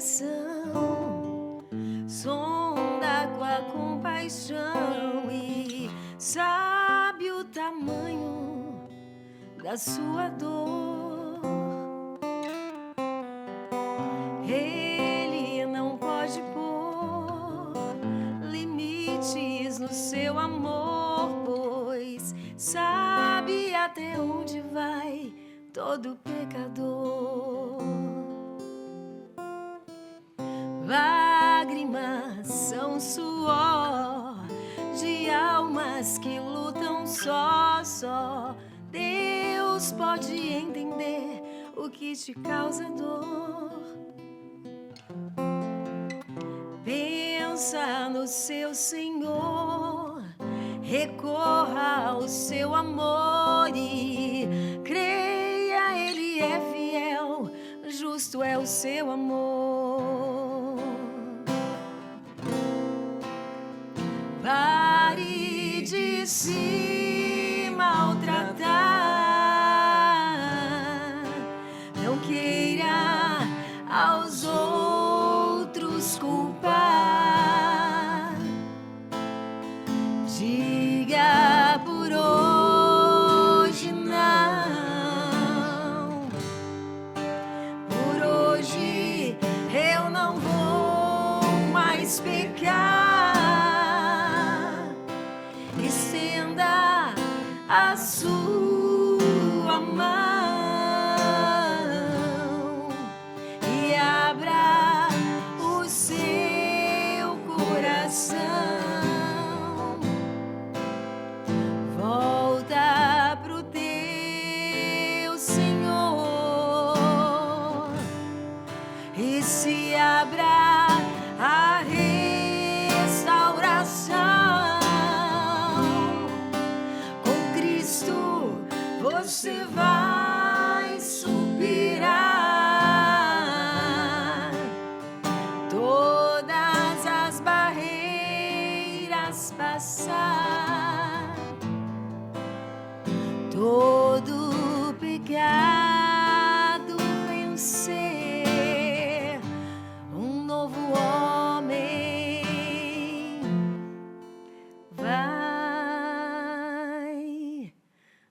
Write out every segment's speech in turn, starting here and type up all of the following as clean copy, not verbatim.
coração, sonda com a compaixão e sabe o tamanho da sua dor. Ele não pode pôr limites no seu amor, pois sabe até onde vai todo pecador. Lágrimas são suor de almas que lutam só. Deus pode entender o que te causa dor. Pensa no seu Senhor, recorra ao seu amor e creia, Ele é fiel, justo é o seu amor. Pare de se maltratar, não queira aos outros culpar. Diga por hoje não, por hoje eu não vou mais pecar. Estenda a sua mão e abra o seu coração. Volta pro teu Senhor e se abra a restauração. Com Cristo você vai superar todas as barreiras, passar todo pecado, vencer, um novo homem vai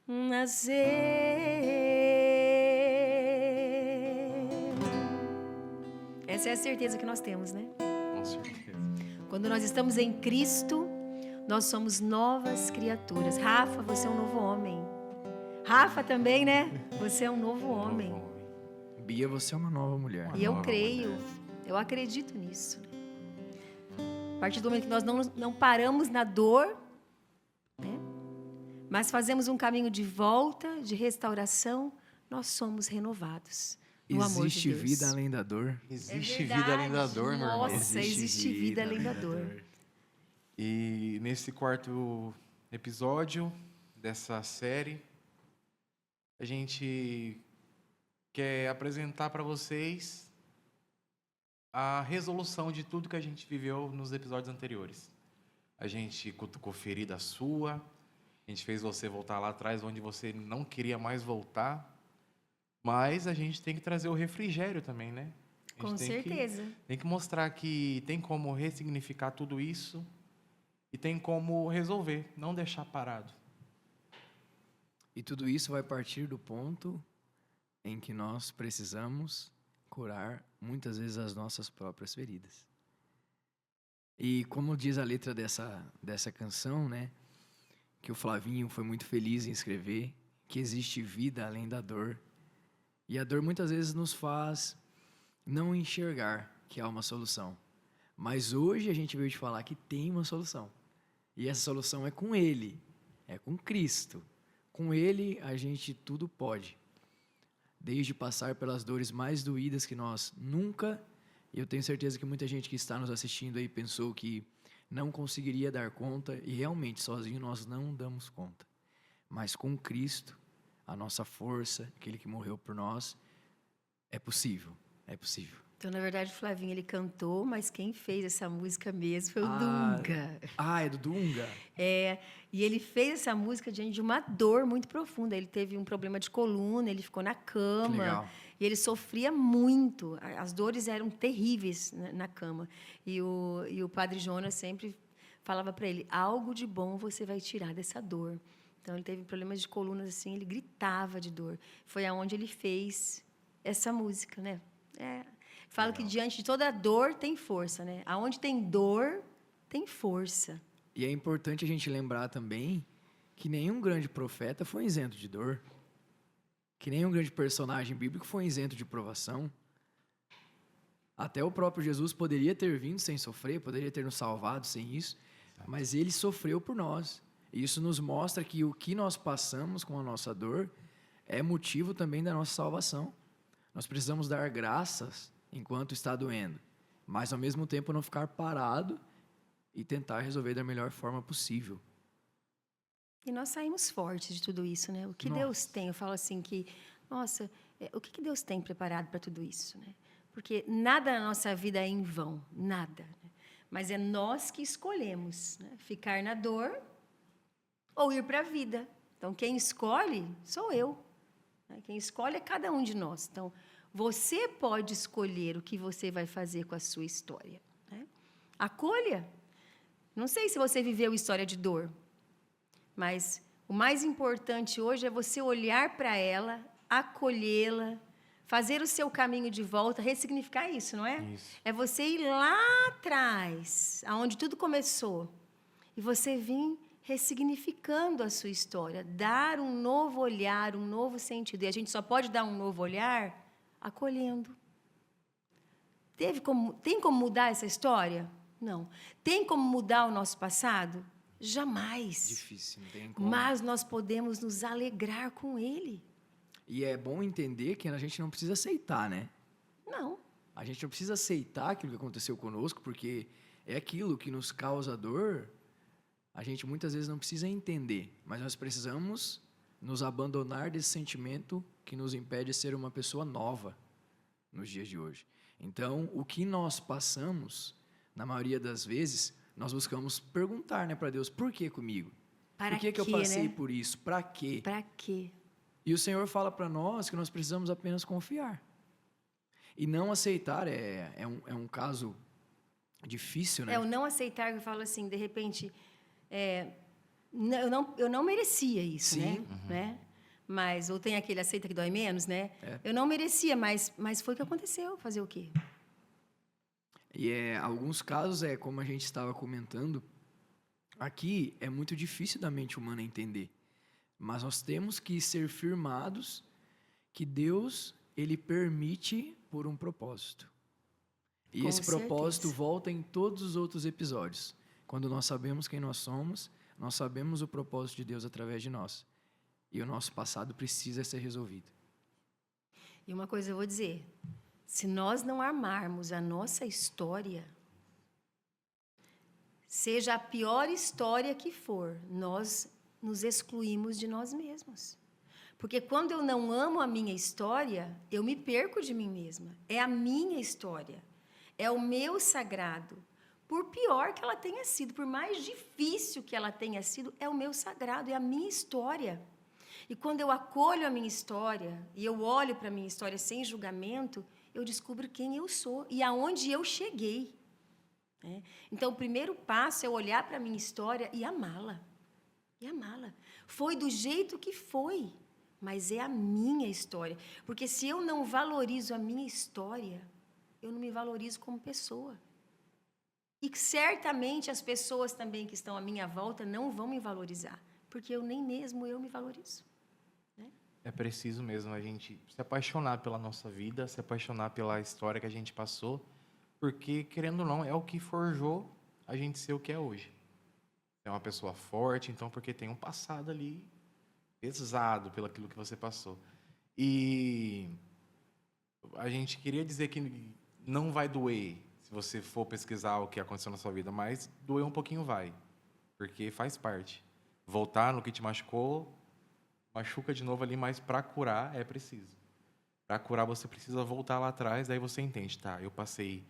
nascer. Essa é a certeza que nós temos, né? Com certeza. Quando nós estamos em Cristo, nós somos novas criaturas. Rafa, você é um novo homem. Rafa também, né? Você é um novo homem. Bia, você é uma nova mulher. E eu creio, eu acredito nisso. A partir do momento que nós não paramos na dor, né? Mas fazemos um caminho de volta, de restauração, nós somos renovados. No amor de Existe Deus. vida além da dor? Existe verdade. vida além da dor, meu irmão. Nossa, existe vida além da dor. E nesse quarto episódio dessa série, a gente quer apresentar para vocês a resolução de tudo que a gente viveu nos episódios anteriores. A gente cutucou ferida sua, a gente fez você voltar lá atrás onde você não queria mais voltar, mas a gente tem que trazer o refrigério também, né? A gente Com certeza. Tem que mostrar que tem como ressignificar tudo isso e tem como resolver, não deixar parado. E tudo isso vai partir do ponto em que nós precisamos curar muitas vezes as nossas próprias feridas. E como diz a letra dessa canção, né, que o Flavinho foi muito feliz em escrever, que existe vida além da dor. E a dor muitas vezes nos faz não enxergar que há uma solução. Mas hoje a gente veio te falar que tem uma solução. E essa solução é com Ele, é com Cristo. Com Ele a gente tudo pode. Desde passar pelas dores mais doídas que nós nunca, e eu tenho certeza que muita gente que está nos assistindo aí pensou que não conseguiria dar conta, e realmente sozinho nós não damos conta. Mas com Cristo, a nossa força, aquele que morreu por nós, é possível, é possível. Então, na verdade, o Flavinho, ele cantou, mas quem fez essa música mesmo foi o Ah, Dunga. é do Dunga? E ele fez essa música diante de uma dor muito profunda. Ele teve um problema de coluna, ele ficou na Que cama. legal. E ele sofria muito. As dores eram terríveis na cama. E o Padre Jonas sempre falava para ele, algo de bom você vai tirar dessa dor. Então, ele teve problemas de coluna, assim, ele gritava de dor. Foi aonde ele fez essa música, né? Falo que diante de toda dor tem força, né? Aonde tem dor, tem força. E é importante a gente lembrar também que nenhum grande profeta foi isento de dor. Que nenhum grande personagem bíblico foi isento de provação. Até o próprio Jesus poderia ter vindo sem sofrer, poderia ter nos salvado sem isso, mas ele sofreu por nós. E isso nos mostra que o que nós passamos com a nossa dor é motivo também da nossa salvação. Nós precisamos dar graças enquanto está doendo, mas ao mesmo tempo não ficar parado e tentar resolver da melhor forma possível. E nós saímos fortes de tudo isso, né? O que Deus tem, eu falo assim que, nossa, o que Deus tem preparado para tudo isso, né? Porque nada na nossa vida é em vão, nada. Né? Mas é nós que escolhemos, né? Ficar na dor ou ir para a vida. Então, quem escolhe sou eu. Né? Quem escolhe é cada um de nós. Então, você pode escolher o que você vai fazer com a sua história. Né? Acolha. Não sei se você viveu história de dor, mas o mais importante hoje é você olhar para ela, acolhê-la, fazer o seu caminho de volta, ressignificar isso, não é? Isso. É você ir lá atrás, aonde tudo começou, e você vir ressignificando a sua história, dar um novo olhar, um novo sentido. E a gente só pode dar um novo olhar acolhendo. Tem como mudar essa história? Não. Tem como mudar o nosso passado? Jamais. Difícil, não tem como. Mas nós podemos nos alegrar com ele. E é bom entender que a gente não precisa aceitar, né? Não. A gente não precisa aceitar aquilo que aconteceu conosco, porque é aquilo que nos causa dor. A gente muitas vezes não precisa entender, mas nós precisamos nos abandonar desse sentimento que nos impede de ser uma pessoa nova nos dias de hoje. Então, o que nós passamos, na maioria das vezes, nós buscamos perguntar, né, para Deus, por que comigo? Para por que eu passei por isso? Para quê? Para quê? E o Senhor fala para nós que nós precisamos apenas confiar. E não aceitar é um caso difícil, né? O não aceitar, eu falo assim, de repente, eu não merecia isso, Sim. né? Mas, ou tem aquele aceita que dói menos, né? Eu não merecia, mas foi o que aconteceu. Fazer o quê? E alguns casos, como a gente estava comentando, aqui é muito difícil da mente humana entender. Mas nós temos que ser firmados que Deus, Ele permite por um propósito. E Com esse propósito certeza. volta em todos os outros episódios. Quando nós sabemos quem nós somos, nós sabemos o propósito de Deus através de nós. E o nosso passado precisa ser resolvido. E uma coisa eu vou dizer, se nós não armarmos a nossa história, seja a pior história que for, nós nos excluímos de nós mesmos. Porque quando eu não amo a minha história, eu me perco de mim mesma. É a minha história, é o meu sagrado. Por pior que ela tenha sido, por mais difícil que ela tenha sido, é o meu sagrado, é a minha história. E quando eu acolho a minha história, e eu olho para a minha história sem julgamento, eu descubro quem eu sou e aonde eu cheguei. Né? Então, o primeiro passo é olhar para a minha história e amá-la. E amá-la. Foi do jeito que foi, mas é a minha história. Porque se eu não valorizo a minha história, eu não me valorizo como pessoa. E certamente as pessoas também que estão à minha volta não vão me valorizar, porque eu nem mesmo eu me valorizo. É preciso mesmo a gente se apaixonar pela nossa vida, se apaixonar pela história que a gente passou, porque, querendo ou não, é o que forjou a gente ser o que é hoje. É uma pessoa forte, então, porque tem um passado ali pesado pelo aquilo que você passou. E a gente queria dizer que não vai doer se você for pesquisar o que aconteceu na sua vida, mas doer um pouquinho vai, porque faz parte. Voltar no que te machucou, machuca de novo ali, mas para curar é preciso. Para curar, você precisa voltar lá atrás, daí você entende, tá? Eu passei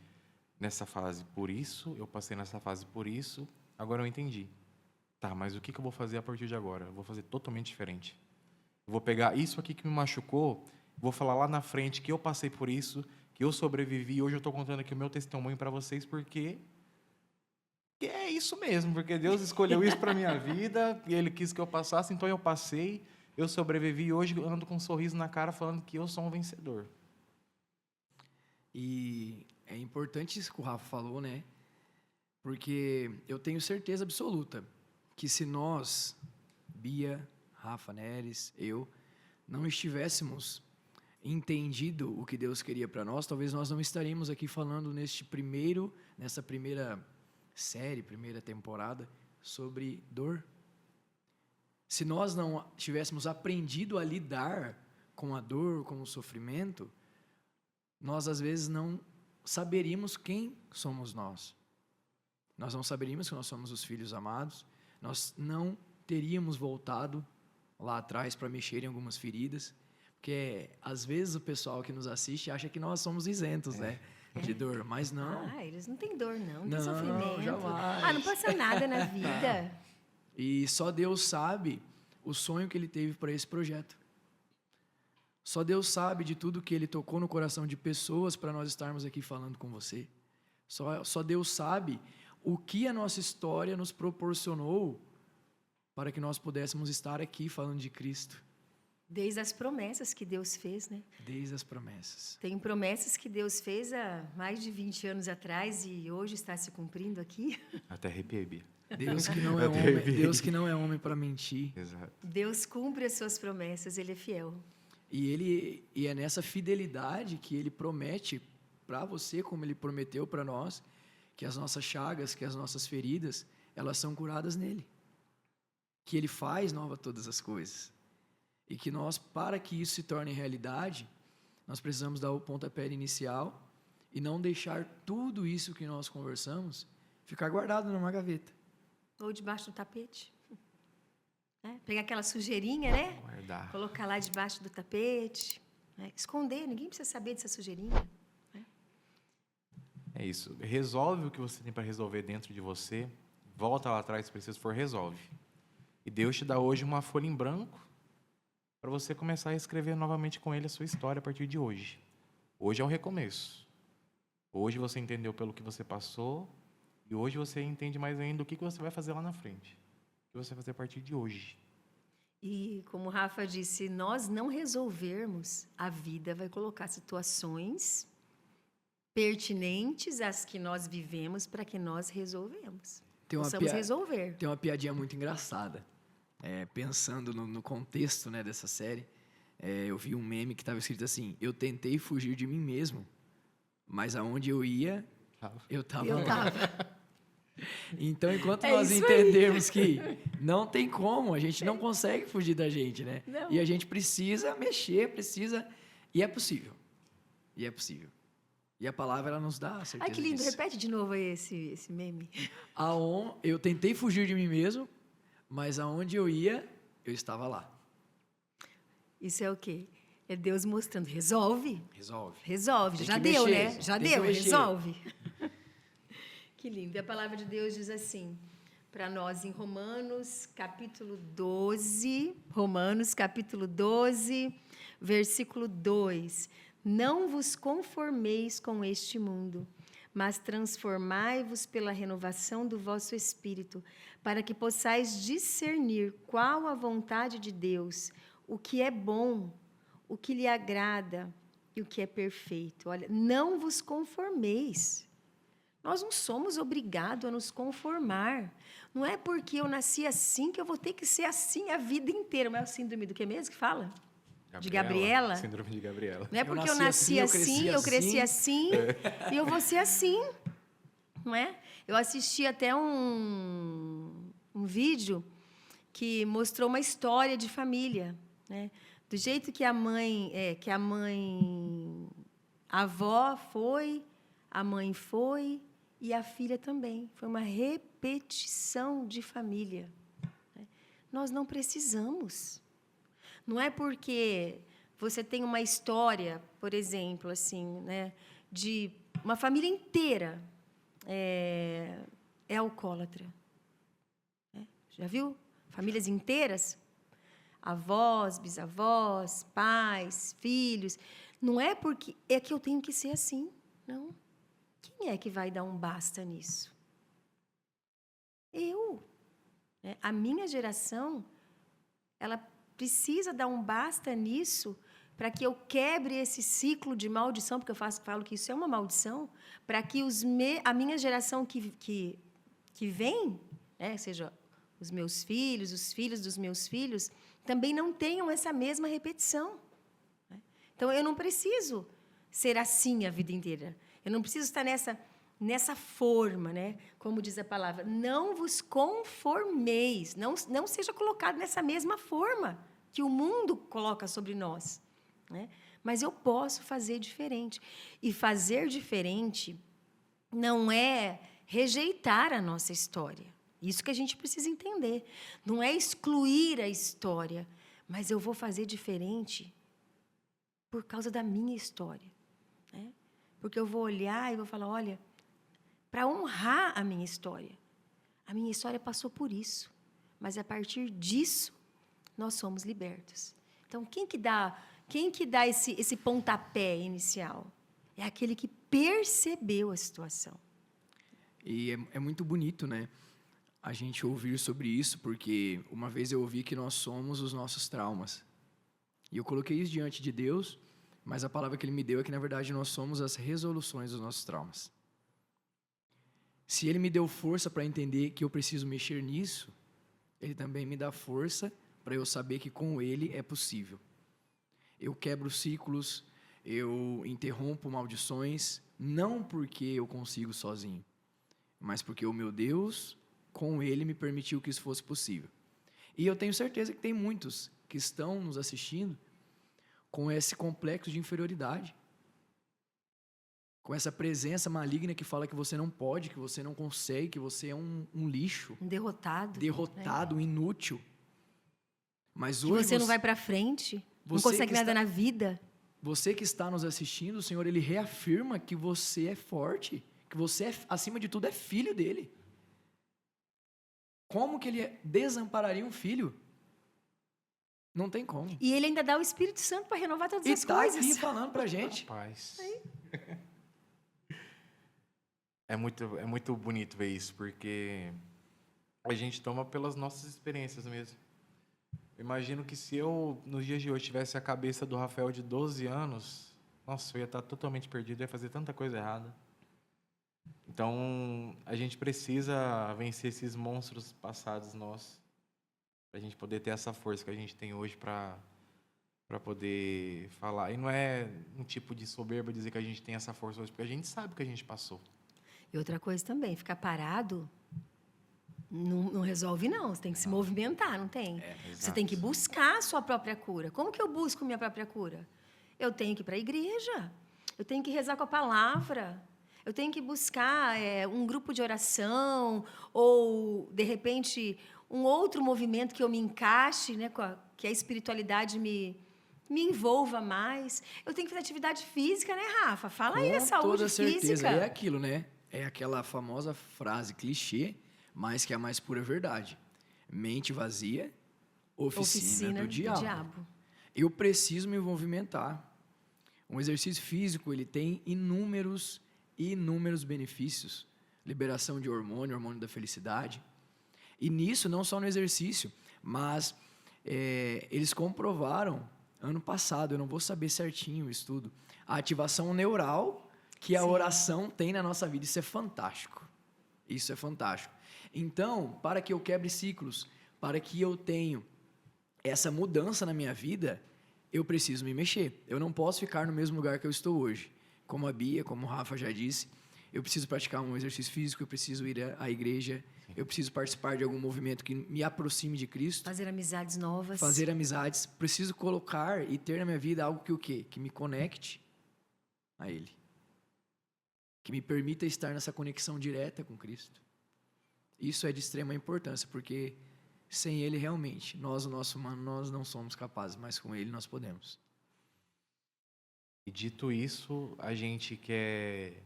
nessa fase por isso, eu passei nessa fase por isso, agora eu entendi. Tá, mas o que eu vou fazer a partir de agora? Eu vou fazer totalmente diferente. Eu vou pegar isso aqui que me machucou, vou falar lá na frente que eu passei por isso, que eu sobrevivi, e hoje eu estou contando aqui o meu testemunho para vocês, porque é isso mesmo, porque Deus escolheu isso para minha vida, e Ele quis que eu passasse, então eu passei, eu sobrevivi, e hoje eu ando com um sorriso na cara falando que eu sou um vencedor. E é importante isso que o Rafa falou, né? Porque eu tenho certeza absoluta que se nós, Bia, Rafa, Neres, eu, não estivéssemos entendido o que Deus queria para nós, talvez nós não estaríamos aqui falando nessa primeira série, primeira temporada, sobre dor. Se nós não tivéssemos aprendido a lidar com a dor, com o sofrimento, nós às vezes não saberíamos quem somos nós. Nós não saberíamos que nós somos os filhos amados, nós não teríamos voltado lá atrás para mexer em algumas feridas, porque às vezes o pessoal que nos assiste acha que nós somos isentos, né, de dor, mas não. Ah, eles não têm dor, não. Não tem Não, sofrimento. jamais. Ah, não passa nada na vida. E só Deus sabe o sonho que Ele teve para esse projeto. Só Deus sabe de tudo que Ele tocou no coração de pessoas para nós estarmos aqui falando com você. Só Deus sabe o que a nossa história nos proporcionou para que nós pudéssemos estar aqui falando de Cristo. Desde as promessas que Deus fez, né? Desde as promessas. Tem promessas que Deus fez há mais de 20 anos atrás e hoje está se cumprindo aqui. Até arrepiei, Bia. Deus que não é homem para mentir. Exato. Deus cumpre as suas promessas, Ele é fiel. E é nessa fidelidade que Ele promete para você, como Ele prometeu para nós, que as nossas chagas, que as nossas feridas, elas são curadas nele. Que Ele faz nova todas as coisas. E que nós, para que isso se torne realidade, nós precisamos dar o pontapé inicial e não deixar tudo isso que nós conversamos ficar guardado numa gaveta. Ou debaixo do tapete. Pegar aquela sujeirinha, né? Guardar. Colocar lá debaixo do tapete. Esconder, ninguém precisa saber dessa sujeirinha. É isso. Resolve o que você tem para resolver dentro de você. Volta lá atrás, se preciso for, resolve. E Deus te dá hoje uma folha em branco para você começar a escrever novamente com Ele a sua história a partir de hoje. Hoje é o recomeço. Hoje você entendeu pelo que você passou e hoje você entende mais ainda o que você vai fazer lá na frente. O que você vai fazer a partir de hoje. E, como o Rafa disse, se nós não resolvermos, a vida vai colocar situações pertinentes às que nós vivemos para que nós resolvemos. Possamos resolver. Tem uma piadinha muito engraçada. Pensando no contexto, né, dessa série, eu vi um meme que estava escrito assim: eu tentei fugir de mim mesmo, mas aonde eu ia, eu estava lá. Então, enquanto nós entendermos que não tem como, a gente não consegue fugir da gente, né? Não. E a gente precisa mexer, e é possível. E é possível. E a palavra, ela nos dá a certeza Ai, que lindo. disso. Repete de novo aí esse meme. Eu tentei fugir de mim mesmo, mas aonde eu ia, eu estava lá. Isso é o quê? É Deus mostrando. Resolve. Resolve. Resolve. Tem Já que deu, mexer. né? Já Tem que deu. mexer. Resolve. Que lindo. E a palavra de Deus diz assim, para nós em Romanos, capítulo 12. Romanos, capítulo 12, versículo 2. Não vos conformeis com este mundo, mas transformai-vos pela renovação do vosso espírito, para que possais discernir qual a vontade de Deus, o que é bom, o que lhe agrada e o que é perfeito. Olha, não vos conformeis. Nós não somos obrigados a nos conformar. Não é porque eu nasci assim que eu vou ter que ser assim a vida inteira. Mas é o síndrome do que mesmo que fala? De Gabriela? Síndrome de Gabriela. Não é porque eu nasci assim, eu cresci assim, e eu vou ser assim. Não é? Eu assisti até um vídeo que mostrou uma história de família, né? Do jeito que a avó foi, a mãe foi e a filha também. Foi uma repetição de família. Nós não precisamos. Não é porque você tem uma história, por exemplo, assim, né, de uma família inteira é alcoólatra. Né? Já viu? Famílias inteiras, avós, bisavós, pais, filhos. Não é porque é que eu tenho que ser assim, não. Quem é que vai dar um basta nisso? Eu. Né? A minha geração, ela precisa dar um basta nisso para que eu quebre esse ciclo de maldição, porque eu falo que isso é uma maldição, para que a minha geração que vem, né, seja os meus filhos, os filhos dos meus filhos, também não tenham essa mesma repetição. Né? Então, eu não preciso ser assim a vida inteira. Eu não preciso estar nessa forma, né? Como diz a palavra, não vos conformeis, não seja colocado nessa mesma forma que o mundo coloca sobre nós. Né? Mas eu posso fazer diferente. E fazer diferente não é rejeitar a nossa história. Isso que a gente precisa entender. Não é excluir a história, mas eu vou fazer diferente por causa da minha história. Né? Porque eu vou olhar e vou falar, olha, para honrar a minha história passou por isso, mas a partir disso nós somos libertos. Então, quem que dá esse pontapé inicial? É aquele que percebeu a situação. E é muito bonito, né? A gente ouvir sobre isso, porque uma vez eu ouvi que nós somos os nossos traumas. E eu coloquei isso diante de Deus, mas a palavra que Ele me deu é que, na verdade, nós somos as resoluções dos nossos traumas. Se Ele me deu força para entender que eu preciso mexer nisso, Ele também me dá força para eu saber que com Ele é possível. Eu quebro ciclos, eu interrompo maldições, não porque eu consigo sozinho, mas porque o meu Deus, com Ele, me permitiu que isso fosse possível. E eu tenho certeza que tem muitos que estão nos assistindo com esse complexo de inferioridade, com essa presença maligna que fala que você não pode, que você não consegue, que você é um lixo. Um derrotado. Derrotado, inútil. Mas que hoje você não vai para frente, não você consegue nada na vida. Você que está nos assistindo, o Senhor, Ele reafirma que você é forte, que você, acima de tudo, é filho dEle. Como que Ele desampararia um filho? Não tem como. E Ele ainda dá o Espírito Santo para renovar todas as tá coisas. Aqui falando pra gente. Rapaz. É muito bonito ver isso, porque a gente toma pelas nossas experiências mesmo. Eu imagino que se eu, nos dias de hoje, tivesse a cabeça do Rafael de 12 anos, nossa, eu ia estar totalmente perdido, ia fazer tanta coisa errada. Então, a gente precisa vencer esses monstros passados nossos, para a gente poder ter essa força que a gente tem hoje para poder falar. E não é um tipo de soberba dizer que a gente tem essa força hoje, porque a gente sabe o que a gente passou. E outra coisa também, ficar parado não resolve, não. Você tem que se movimentar, não tem? Você tem que buscar a sua própria cura. Como que eu busco minha própria cura? Eu tenho que ir para a igreja. Eu tenho que rezar com a palavra. Eu tenho que buscar um grupo de oração ou, de repente, um outro movimento que eu me encaixe, né, que a espiritualidade me envolva mais. Eu tenho que fazer atividade física, né, Rafa? Fala aí da saúde física. Com toda certeza. É aquilo, né? É aquela famosa frase clichê, mas que é a mais pura verdade. Mente vazia, oficina do diabo. Eu preciso me movimentar. Um exercício físico, ele tem inúmeros benefícios. Liberação de hormônio da felicidade. E nisso, não só no exercício, mas eles comprovaram, ano passado, eu não vou saber certinho o estudo, a ativação neural que a oração tem na nossa vida. Isso é fantástico. Isso é fantástico. Então, para que eu quebre ciclos, para que eu tenha essa mudança na minha vida, eu preciso me mexer. Eu não posso ficar no mesmo lugar que eu estou hoje. Como a Bia, como o Rafa já disse, eu preciso praticar um exercício físico, eu preciso ir à igreja, eu preciso participar de algum movimento que me aproxime de Cristo. Fazer amizades novas. Fazer amizades. Preciso colocar e ter na minha vida algo que o quê? Que me conecte a Ele. Que me permita estar nessa conexão direta com Cristo. Isso é de extrema importância, porque sem Ele, realmente, nós, o nosso humano, nós não somos capazes, mas com Ele nós podemos. E dito isso, a gente quer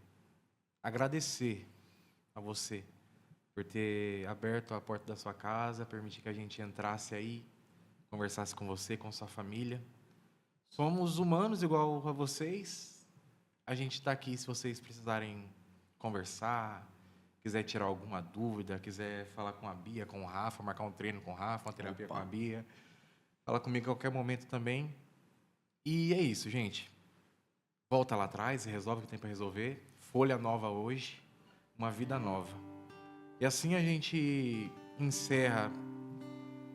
agradecer a você por ter aberto a porta da sua casa, permitir que a gente entrasse aí, conversasse com você, com sua família. Somos humanos igual a vocês. A gente está aqui se vocês precisarem conversar, quiser tirar alguma dúvida, quiser falar com a Bia, com o Rafa, marcar um treino com o Rafa, uma terapia com a Bia. Fala comigo a qualquer momento também. E é isso, gente. Volta lá atrás, resolve o que tem para resolver. Folha nova hoje, uma vida nova. E assim a gente encerra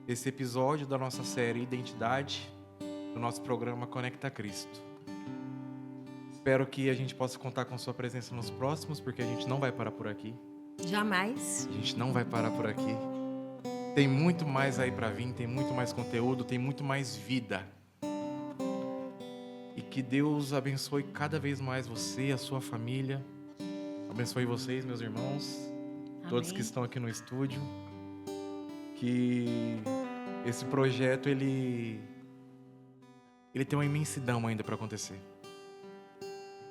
esse episódio da nossa série Identidade, do nosso programa Conecta Cristo. Espero que a gente possa contar com sua presença nos próximos, porque a gente não vai parar por aqui. Jamais. A gente não vai parar por aqui. Tem muito mais aí para vir, tem muito mais conteúdo, tem muito mais vida. E que Deus abençoe cada vez mais você, a sua família. Abençoe vocês, meus irmãos, todos Amém. que estão aqui no estúdio. Que esse projeto, ele tem uma imensidão ainda para acontecer.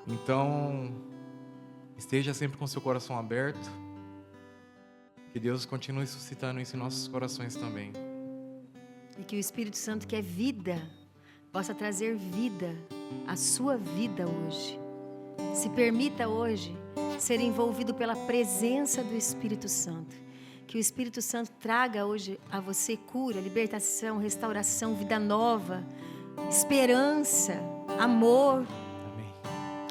Então, esteja sempre com seu coração aberto. Que Deus continue suscitando isso em nossos corações também. E que o Espírito Santo, que é vida, possa trazer vida à sua vida hoje. Se permita hoje ser envolvido pela presença do Espírito Santo. Que o Espírito Santo traga hoje a você cura, libertação, restauração, vida nova, esperança, amor, Amém.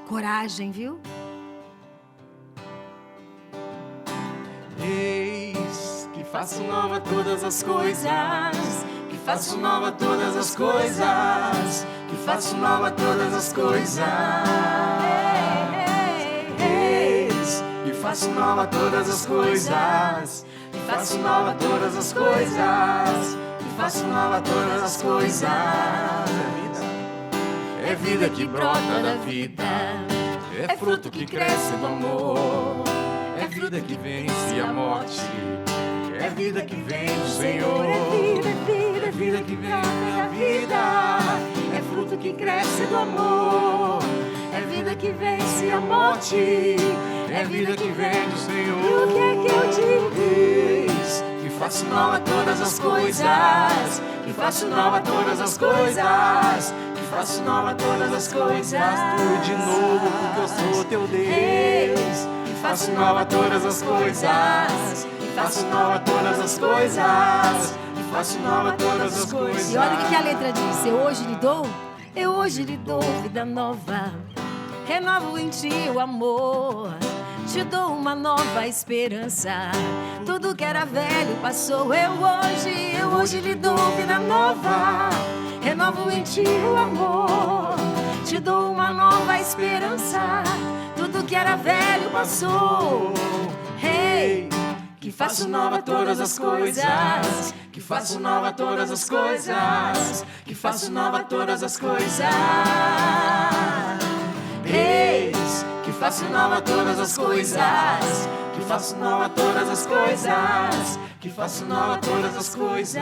coragem, viu? Eis que faço nova todas as coisas, que faço nova todas as coisas, que faço nova todas as coisas. Eis que faço nova todas as coisas, que faço nova todas as coisas, que faço nova todas as coisas. É vida que brota da vida, é fruto que cresce do amor. É vida que vence a morte, é vida que vem do Senhor. É vida que vem da vida, é fruto que cresce do amor. É vida que vence a morte, é vida que vem do Senhor. E o que é que eu digo? Eis que faço nova todas as coisas, que faço nova todas as coisas, que faço nova todas as coisas. Tudo de novo, porque eu sou teu Deus. Faço nova todas as coisas, e faço nova todas as coisas, e faço nova todas as coisas. E olha o que a letra diz: eu hoje lhe dou vida nova, renovo em ti o amor, te dou uma nova esperança. Tudo que era velho passou, eu hoje lhe dou vida nova, renovo em ti o amor, te dou uma nova esperança. Tudo que era velho passou. Hey, que faço nova todas as coisas, que faço nova todas as coisas, que faço nova todas as coisas. Eis que faço nova todas as coisas, que faço nova todas as coisas, que faço nova todas as coisas.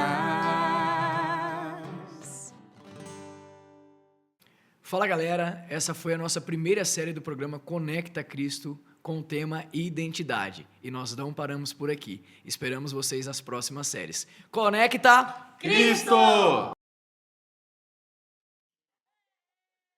Fala galera, essa foi a nossa primeira série do programa Conecta Cristo com o tema Identidade. E nós não paramos por aqui. Esperamos vocês nas próximas séries. Conecta Cristo!